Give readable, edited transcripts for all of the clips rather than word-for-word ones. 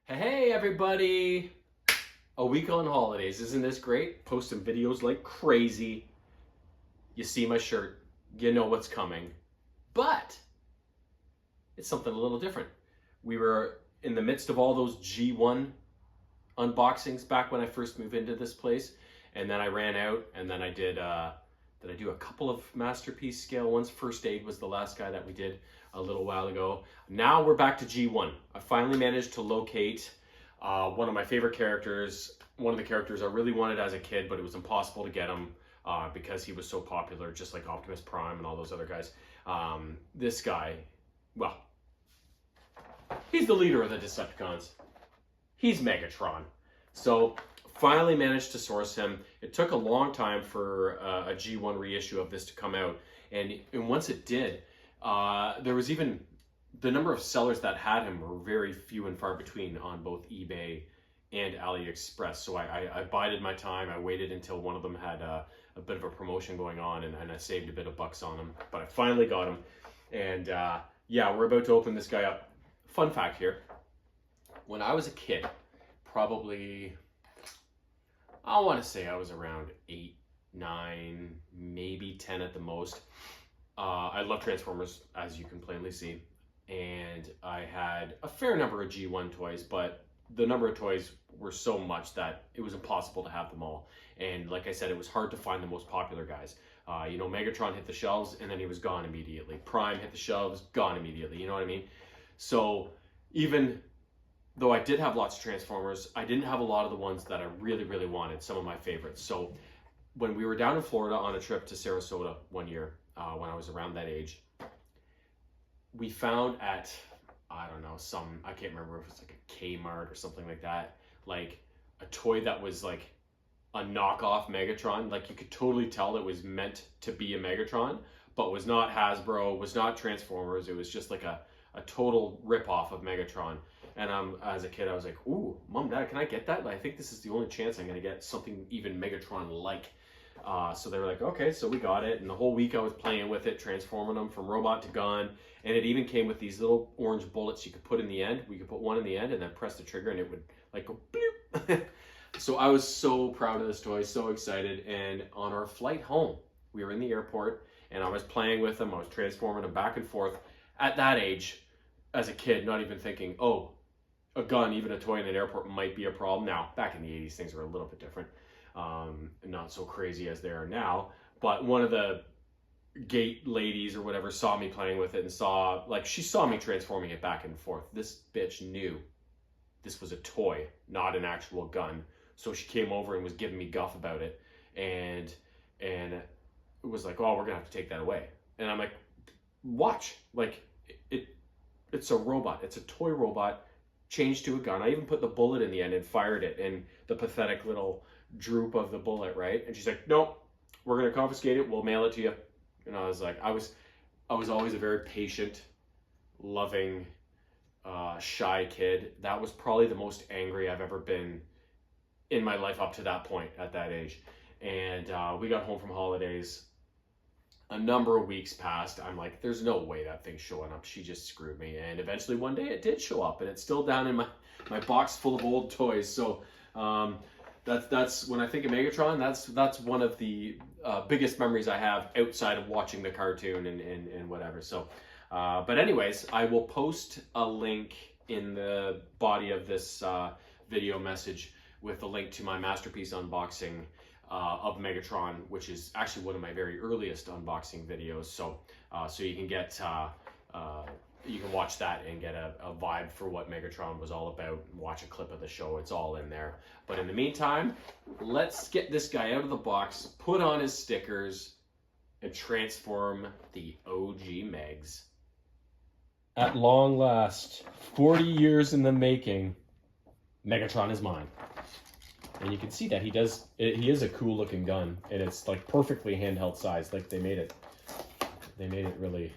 Hey everybody! A week on holidays, isn't this great? Posting videos like crazy. You see my shirt, you know what's coming. But it's something a little different. We were in the midst of all those G1 unboxings back when I first moved into this place, and then I ran out, and then I did I do a couple of Masterpiece scale ones. First Aid was the last guy that we did a little while ago. Now we're back to G1. I finally managed to locate one of my favorite characters, one of the characters I really wanted as a kid, but it was impossible to get him because he was so popular, just like Optimus Prime and all those other guys. This guy, well, he's the leader of the Decepticons. He's Megatron. So finally managed to source him. It took a long time for a G1 reissue of this to come out. And once it did, there was even the number of sellers that had him were very few and far between on both eBay and AliExpress. So I bided my time. I waited until one of them had a bit of a promotion going on, and I saved a bit of bucks on him. But I finally got him. And yeah, we're about to open this guy up. Fun fact here. When I was a kid, probably, I want to say I was around 8, 9, maybe 10 at the most. I love Transformers, as you can plainly see. And I had a fair number of G1 toys, but the number of toys were so much that it was impossible to have them all. And like I said, it was hard to find the most popular guys. Megatron hit the shelves and then he was gone immediately. Prime hit the shelves, gone immediately. You know what I mean? So even though I did have lots of Transformers, I didn't have a lot of the ones that I really, really wanted, some of my favorites. So when we were down in Florida on a trip to Sarasota one year, when I was around that age, we found at, I don't know, I can't remember if it's like a Kmart or something like that, like a toy that was like a knockoff Megatron. Like you could totally tell it was meant to be a Megatron, but was not Hasbro, was not Transformers. It was just like a total ripoff of Megatron. And as a kid, I was like, ooh, Mom, Dad, can I get that? I think this is the only chance I'm going to get something even Megatron-like. So they were like, okay, so we got it. And the whole week I was playing with it, transforming them from robot to gun. And it even came with these little orange bullets you could put in the end. We could put one in the end and then press the trigger and it would like go bloop. So I was so proud of this toy, so excited. And on our flight home, we were in the airport and I was playing with them. I was transforming them back and forth. At that age, as a kid, not even thinking, oh, a gun, even a toy in an airport might be a problem. Now, back in the 80s, things were a little bit different. Not so crazy as they are now. But one of the gate ladies or whatever saw me playing with it and she saw me transforming it back and forth. This bitch knew this was a toy, not an actual gun. So she came over and was giving me guff about it. And it was like, oh, we're going to have to take that away. And I'm like, watch. Like, it's a robot. It's a toy robot changed to a gun. I even put the bullet in the end and fired it, and the pathetic little droop of the bullet, right? And she's like, nope, we're going to confiscate it. We'll mail it to you. And I was like, I was always a very patient, loving, shy kid. That was probably the most angry I've ever been in my life up to that point at that age. And we got home from holidays. A number of weeks passed. I'm like, there's no way that thing's showing up. She just screwed me. And eventually one day it did show up, and it's still down in my box full of old toys. So that's when I think of Megatron, that's one of the biggest memories I have outside of watching the cartoon and whatever. So, but anyways, I will post a link in the body of this video message with a link to my Masterpiece unboxing of Megatron, which is actually one of my very earliest unboxing videos. So you can get you can watch that and get a vibe for what Megatron was all about. Watch a clip of the show. It's all in there. But in the meantime, let's get this guy out of the box, put on his stickers, and transform the OG Megs. At long last, 40 years in the making, Megatron is mine. And you can see that he is a cool looking gun, and it's like perfectly handheld size. Like they made it really,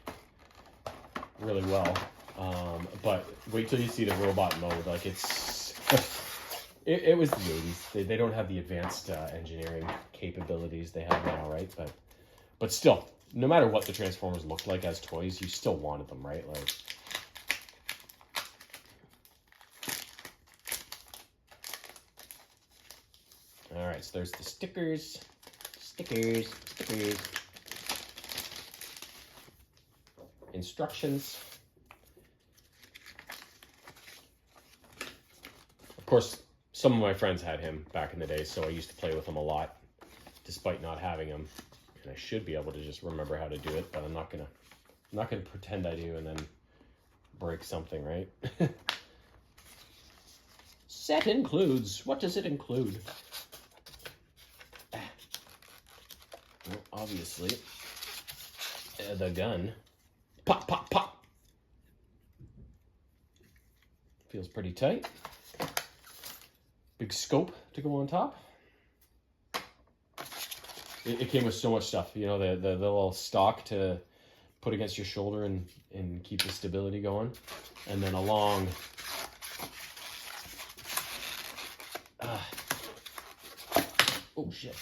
really well. But wait till you see the robot mode. Like it was the 80s. They don't have the advanced engineering capabilities they have now, right? But still, no matter what the Transformers looked like as toys, you still wanted them, right? Like right, so there's the stickers. Stickers. Instructions. Of course, some of my friends had him back in the day, so I used to play with him a lot, despite not having him. And I should be able to just remember how to do it, but I'm not gonna pretend I do and then break something, right? Set includes. What does it include? Well, obviously, the gun. Pop, pop, pop. Feels pretty tight. Big scope to go on top. It came with so much stuff. You know, the little stock to put against your shoulder and keep the stability going. And then a long... oh, shit.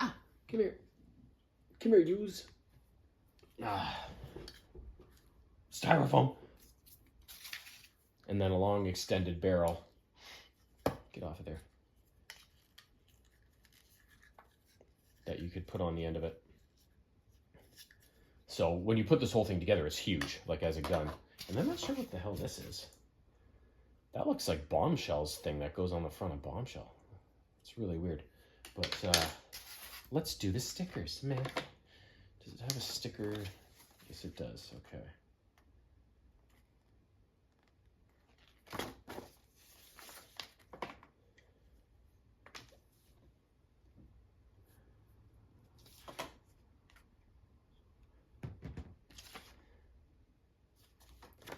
Ah, come here. Come here, use. Styrofoam. And then a long extended barrel. Get off of there. That you could put on the end of it. So when you put this whole thing together, it's huge, like as a gun. And I'm not sure what the hell this is. That looks like Bombshell's thing that goes on the front of Bombshell. It's really weird. But let's do the stickers, man. Does it have a sticker? Yes, it does. Okay.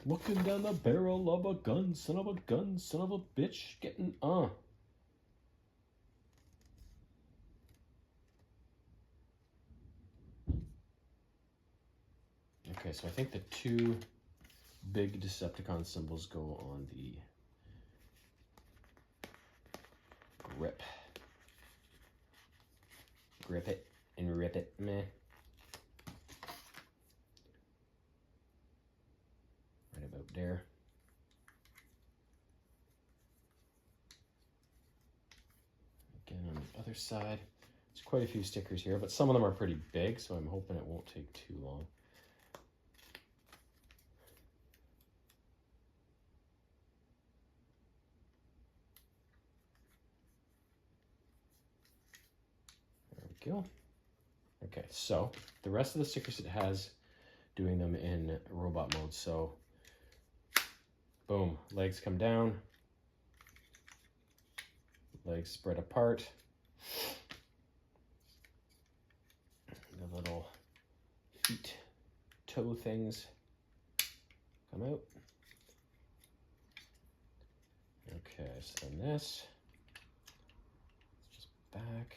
Looking down the barrel of a gun, son of a gun, son of a bitch, getting Okay, so I think the two big Decepticon symbols go on the grip. Grip it and rip it, meh. Right about there. Again, on the other side, there's quite a few stickers here, but some of them are pretty big, so I'm hoping it won't take too long. There we go. Okay, so the rest of the stickers it has doing them in robot mode. So, boom, legs come down, legs spread apart, the little feet, toe things come out. Okay, so then this, it's just back.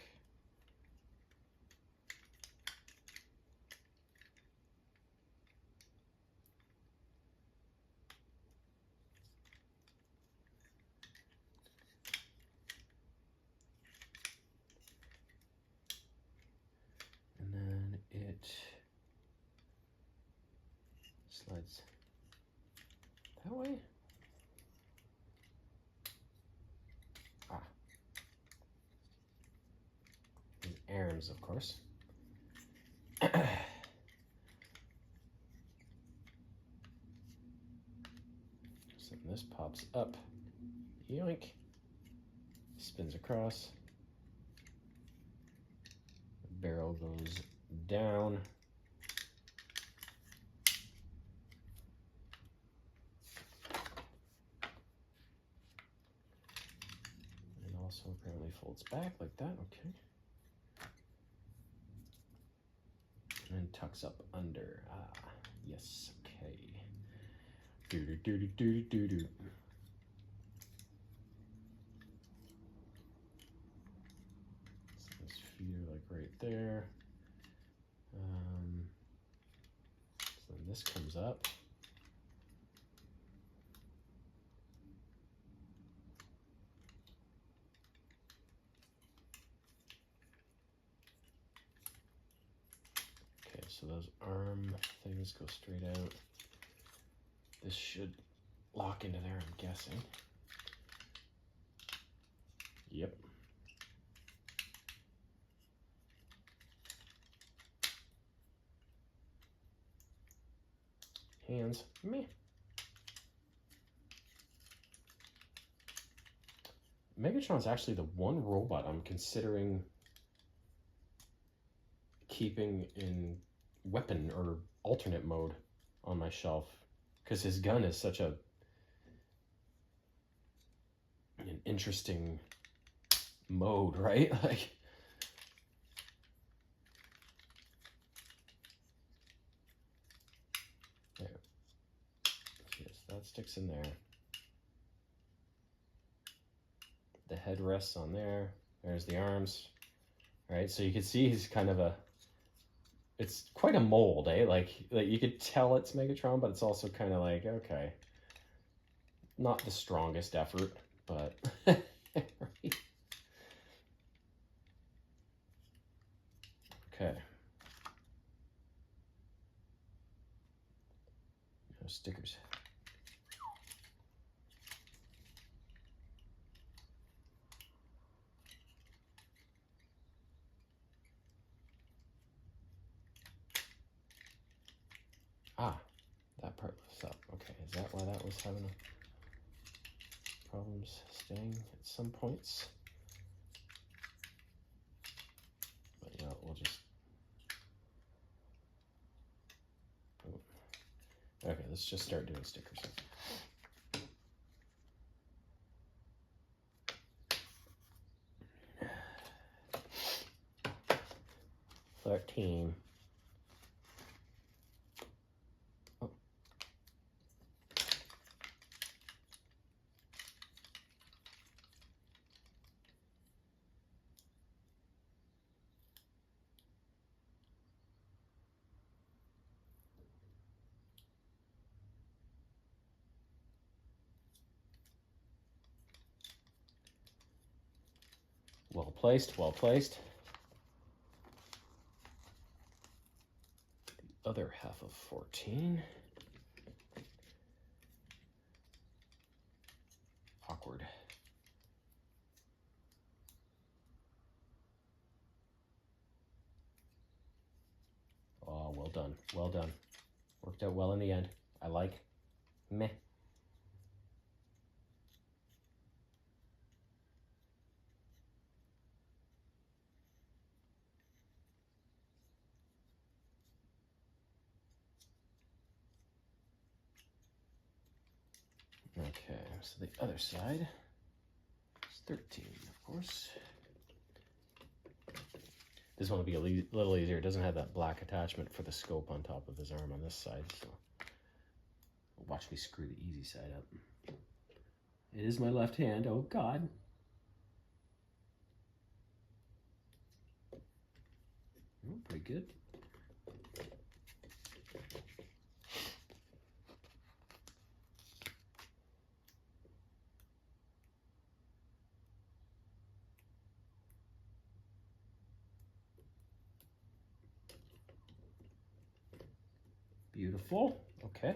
And then it slides that way. And arms, of course. So this pops up, yoink, spins across, the barrel goes down, and also apparently folds back like that, okay. And then tucks up under. Ah, yes, okay. Do-do-do-do-do-do-do. So his feet are like right there. So then this comes up. Okay, so those arm things go straight out. This should lock into there, I'm guessing. Yep. Hands, meh. Megatron's actually the one robot I'm considering keeping in weapon or alternate mode on my shelf, because his gun is such an interesting mode, right? Like, there. Yes, that sticks in there. The head rests on there. There's the arms. All right, so you can see he's kind of a, it's quite a mold, eh? Like you could tell it's Megatron, but it's also kind of like, okay, not the strongest effort, but right. Okay. No stickers. Ah, that part lifts up. Okay, is that why that was having problems staying at some points? But yeah, we'll just... Okay, let's just start doing stickers. 13. Oh. Well placed, well placed. The other half of 14. Awkward. Oh, well done, well done. Worked out well in the end. I like. Meh. Okay, so the other side is 13, of course. This one will be a little easier. It doesn't have that black attachment for the scope on top of his arm on this side, so watch me screw the easy side up. It is my left hand, oh God. Oh, pretty good. Beautiful, okay.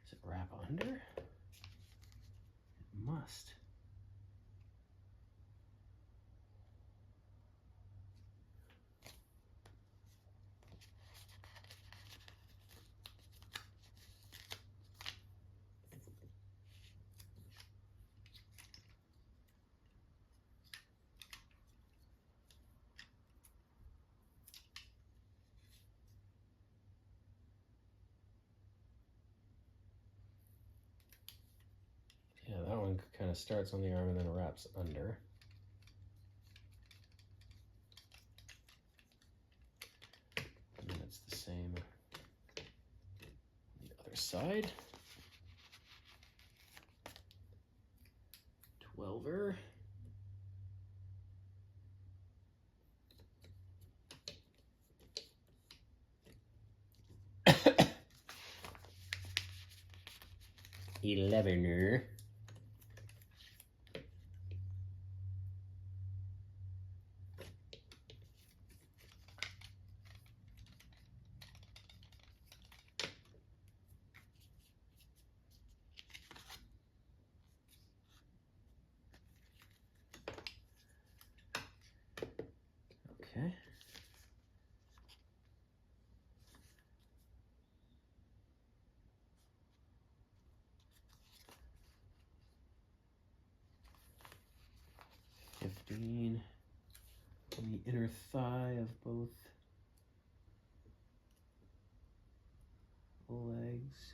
Does it wrap under? It must. Yeah, that one kind of starts on the arm and then wraps under. side. 12er. Elevener. Okay. $15 on the inner thigh of both legs.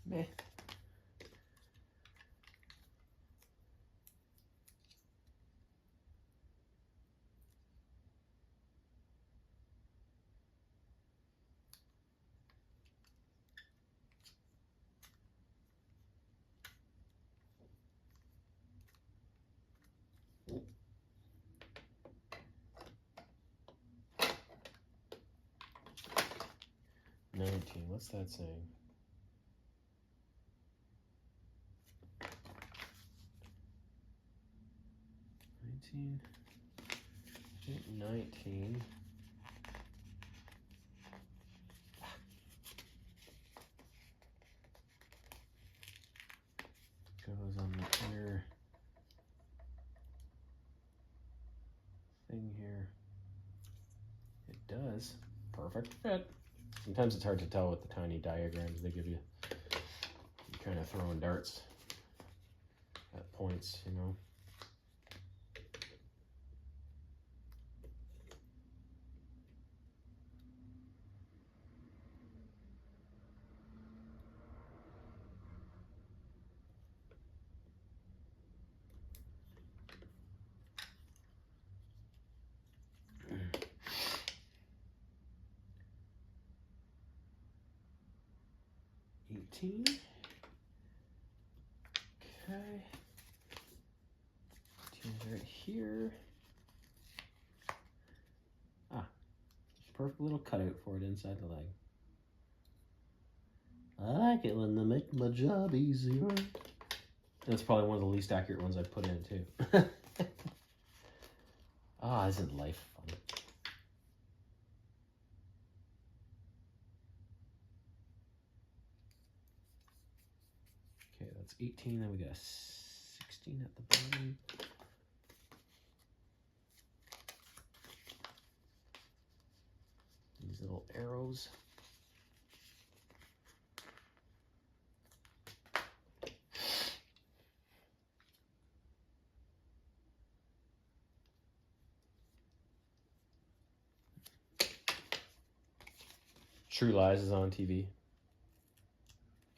Meh. What's that saying? 19. Goes on the inner thing here. It does. Perfect fit. Sometimes it's hard to tell with the tiny diagrams they give you. You're kind of throwing darts at points, you know. Okay. 18's right here. Ah, perfect little cutout for it inside the leg. I like it when they make my job easier. That's probably one of the least accurate ones I've put in too. Ah, isn't life fun? Okay, that's 18, then we got a 16 at the bottom. These little arrows. True Lies is on TV.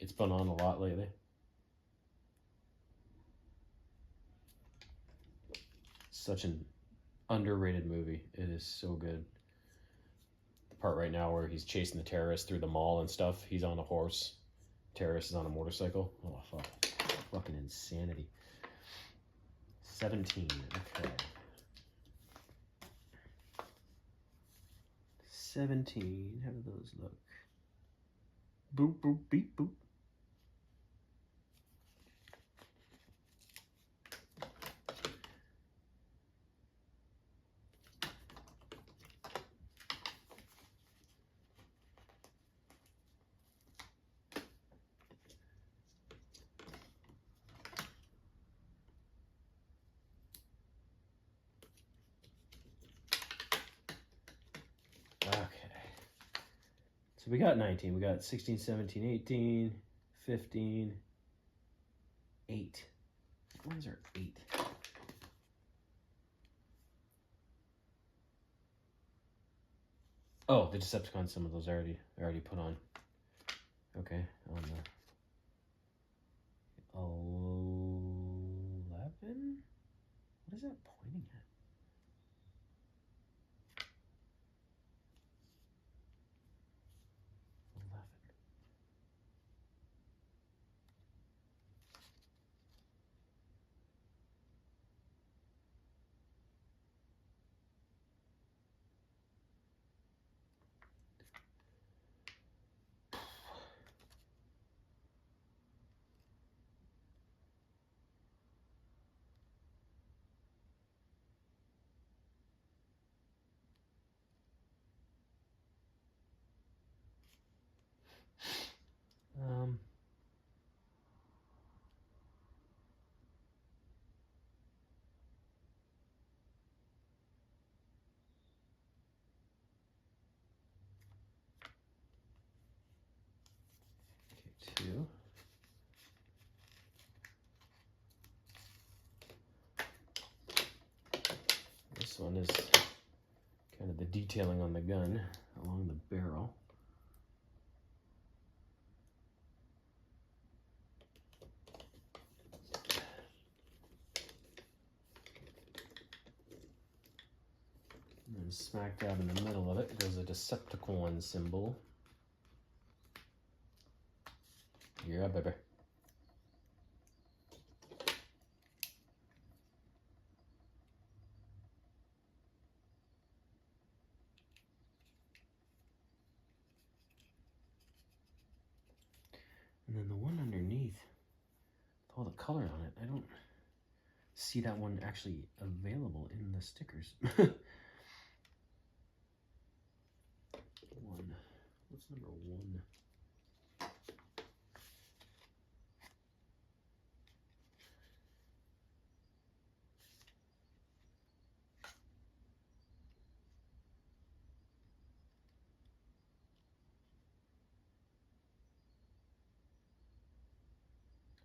It's been on a lot lately. Such an underrated movie. It is so good. The part right now where he's chasing the terrorists through the mall and stuff. He's on a horse. Terrorist is on a motorcycle. Oh, fuck. Fucking insanity. 17. Okay. 17. How do those look? Boop, boop, beep, boop. Okay. So we got 19. We got 16, 17, 18, 15, 8. What ones are 8? Oh, the Decepticons, some of those I already put on. Okay, on the 11? What is that pointing at? 11. Um, okay, 2. This one is kind of the detailing on the gun along the barrel. And then smack dab in the middle of it goes a Decepticon symbol. Yeah, baby. And then the one underneath, with all the color on it, I don't see that one actually available in the stickers. One. What's number 1?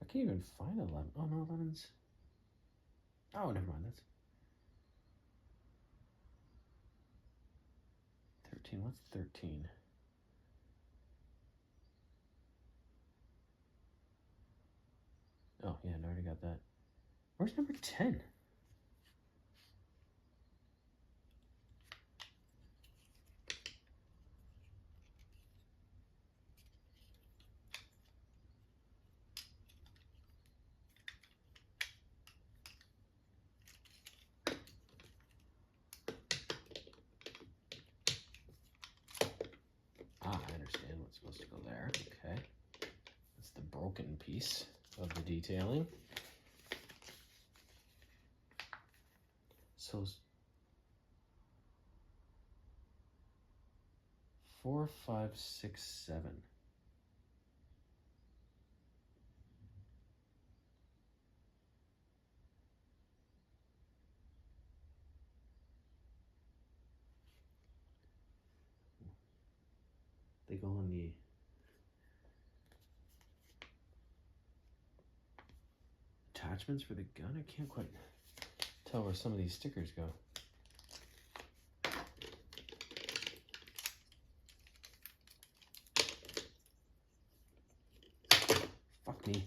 I can't even find 11. Oh no, 11's. Oh, never mind. That's 13. What's 13? Oh, yeah, I already got that. Where's number 10? Ah, I understand what's supposed to go there. Okay. That's the broken piece of the detailing. So 4, 5, 6, 7. They go on the attachments for the gun. I can't quite tell where some of these stickers go. Fuck me.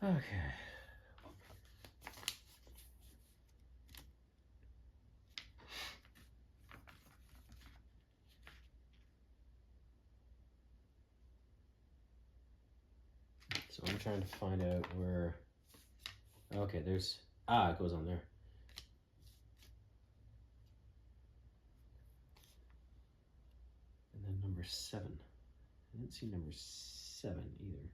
Okay. So I'm trying to find out where. Okay, there's. Ah, it goes on there. And then number 7. I didn't see number 7 either.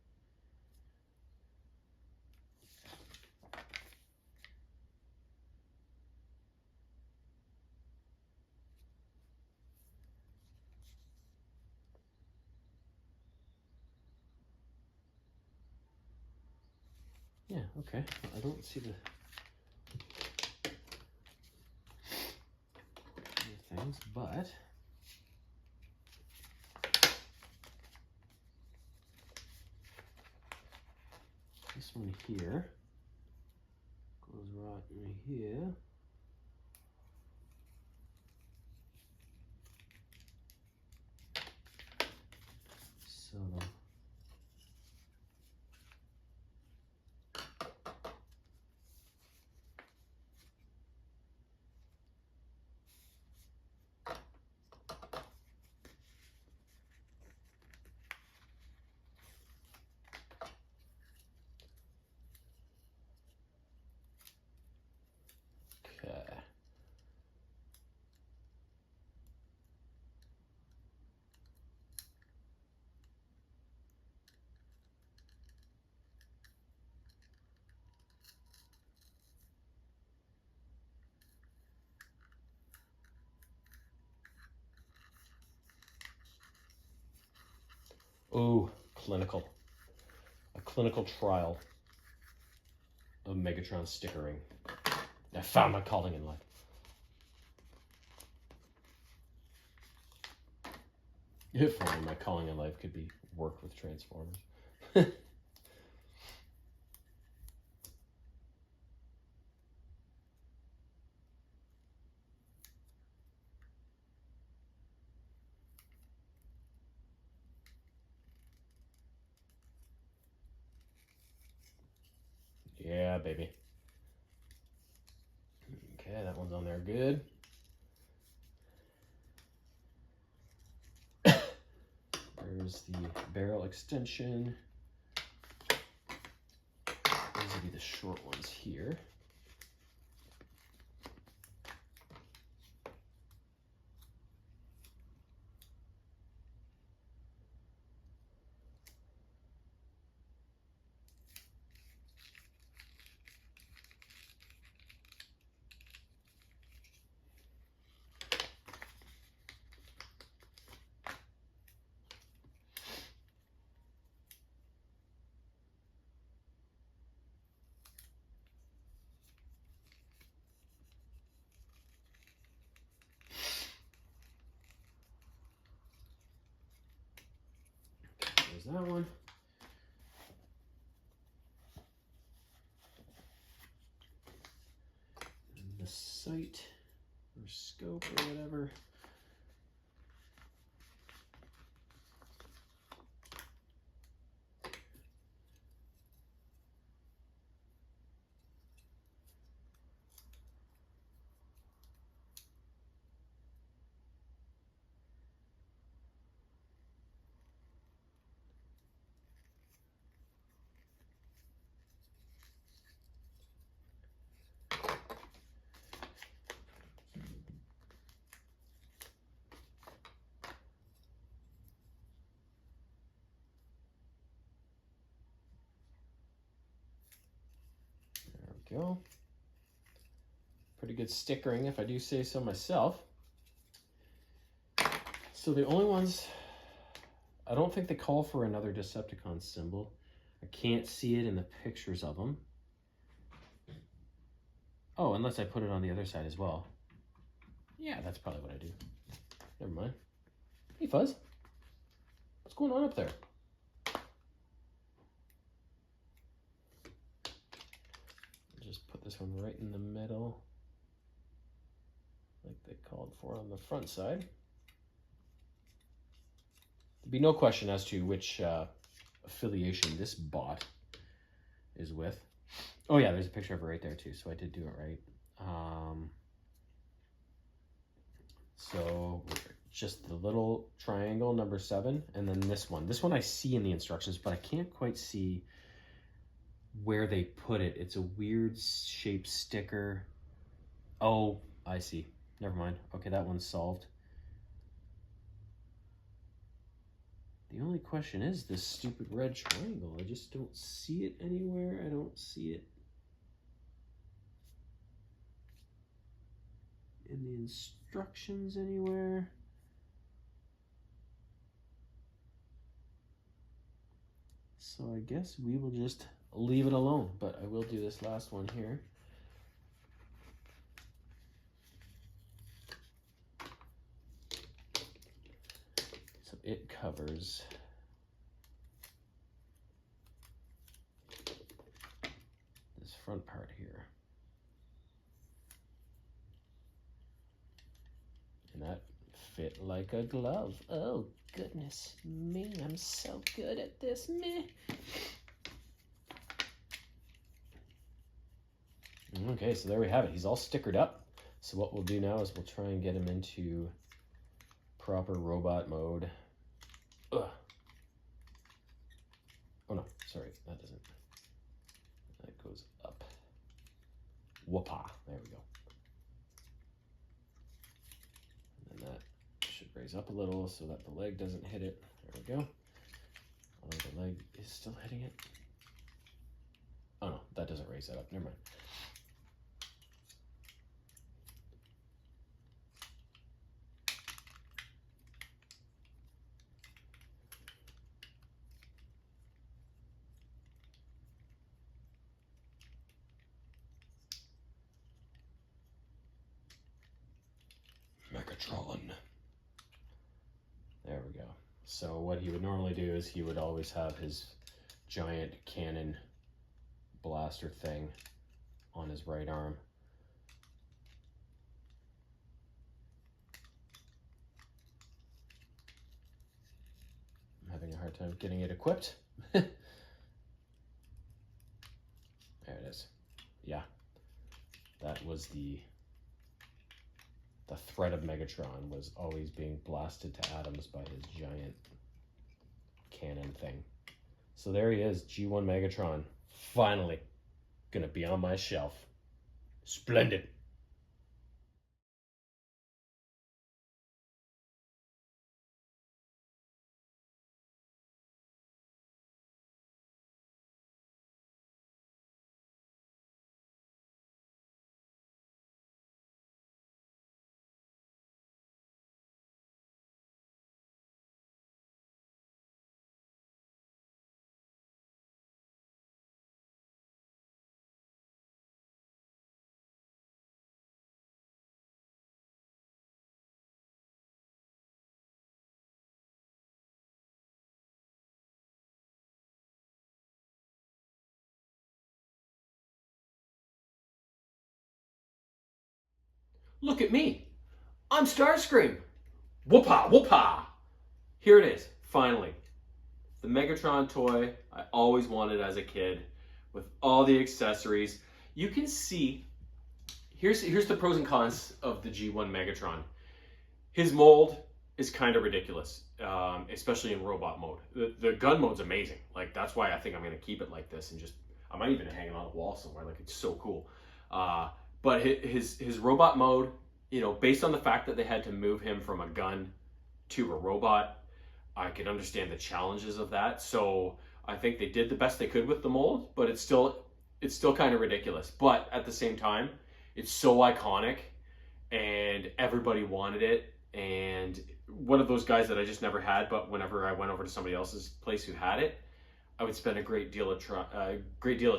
Yeah, okay. I don't see the things, but this one here goes right in here. So okay. Oh, clinical. A clinical trial of Megatron stickering. I found my calling in life. If only my calling in life could be work with Transformers. Yeah, baby. Okay, that one's on there good. There's the barrel extension. These will be the short ones here. There's that one. And the sight or scope or whatever. There we go. Pretty good stickering, if I do say so myself. So the only ones, I don't think they call for another Decepticon symbol. I can't see it in the pictures of them. Oh, unless I put it on the other side as well. Yeah, that's probably what I do. Never mind. Hey, Fuzz. What's going on up there? Just put this one right in the middle, like they called for on the front side. There'd be no question as to which affiliation this bot is with. Oh yeah, there's a picture of it right there too, so I did do it right. So just the little triangle number 7, and then this one. This one I see in the instructions, but I can't quite see where they put it. It's a weird shaped sticker. Oh, I see. Never mind. Okay, that one's solved. The only question is this stupid red triangle. I just don't see it anywhere. I don't see it in the instructions anywhere. So I guess we will just leave it alone. But I will do this last one here. So it covers this front part here. And that fit like a glove. Oh, goodness me, I'm so good at this, meh. Okay, so there we have it. He's all stickered up. So what we'll do now is we'll try and get him into proper robot mode. Ugh. Oh no, sorry, that doesn't. That goes up. Whoopah, there we go. And then that should raise up a little so that the leg doesn't hit it. There we go. Although the leg is still hitting it. Oh no, that doesn't raise that up, never mind. Megatron. There we go. So what he would normally do is he would always have his giant cannon blaster thing on his right arm. I'm having a hard time getting it equipped. There it is. Yeah, that was the threat of Megatron, was always being blasted to atoms by his giant cannon thing. So there he is, G1 Megatron, finally gonna be on my shelf. Splendid. Look at me. I'm Starscream. Whoopah, whoopah. Here it is, finally. The Megatron toy I always wanted as a kid, with all the accessories. You can see, here's the pros and cons of the G1 Megatron. His mold is kind of ridiculous, especially in robot mode. The gun mode's amazing. Like, that's why I think I'm gonna keep it like this, and just, I might even hang it on the wall somewhere. Like, it's so cool. But his robot mode, you know, based on the fact that they had to move him from a gun to a robot, I could understand the challenges of that. So I think they did the best they could with the mold, but it's still kind of ridiculous. But at the same time, it's so iconic and everybody wanted it. And one of those guys that I just never had, but whenever I went over to somebody else's place who had it, I would spend a great deal of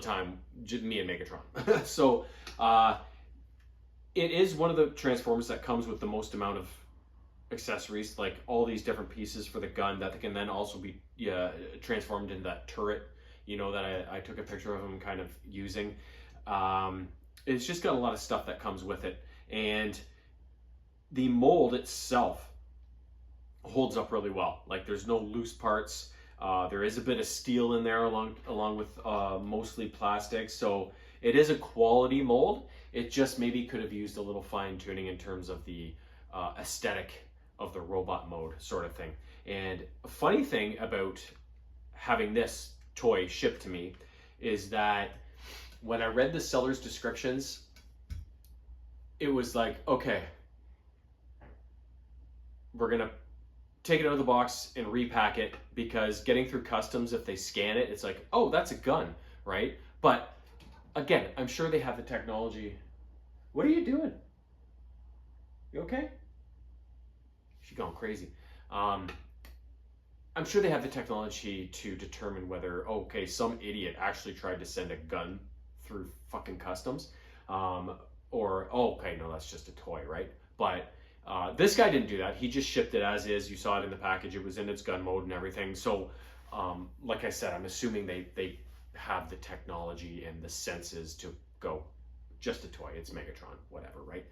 time, just me and Megatron. So it is one of the Transformers that comes with the most amount of accessories, like all these different pieces for the gun that can then also be transformed into that turret, you know, that I took a picture of him kind of using. It's just got a lot of stuff that comes with it. And the mold itself holds up really well. Like, there's no loose parts. There is a bit of steel in there along with mostly plastic. So it is a quality mold. It just maybe could have used a little fine tuning in terms of the aesthetic of the robot mode sort of thing. And a funny thing about having this toy shipped to me is that when I read the seller's descriptions, it was like, okay, we're gonna take it out of the box and repack it, because getting through customs, if they scan it, it's like, oh, that's a gun, right? But again, I'm sure they have the technology. What are you doing? You okay? She's going crazy. I'm sure they have the technology to determine whether, okay, some idiot actually tried to send a gun through fucking customs. Um, or, oh, okay, no, that's just a toy, right? But this guy didn't do that. He just shipped it as is. You saw it in the package. It was in its gun mode and everything. So, like I said, I'm assuming they have the technology and the senses to go, just a toy. It's Megatron, whatever, right?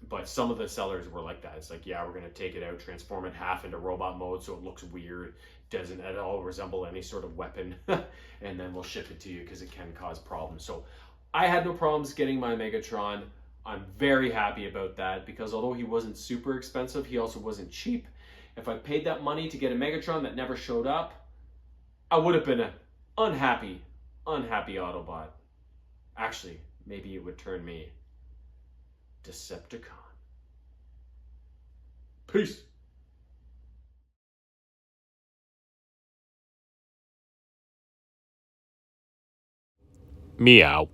But some of the sellers were like that. It's like, yeah, we're gonna take it out, transform it half into robot mode so it looks weird, doesn't at all resemble any sort of weapon, and then we'll ship it to you because it can cause problems. So I had no problems getting my Megatron. I'm very happy about that because although he wasn't super expensive, he also wasn't cheap. If I paid that money to get a Megatron that never showed up, I would have been an unhappy, unhappy Autobot. Actually, maybe it would turn me Decepticon. Peace. Meow.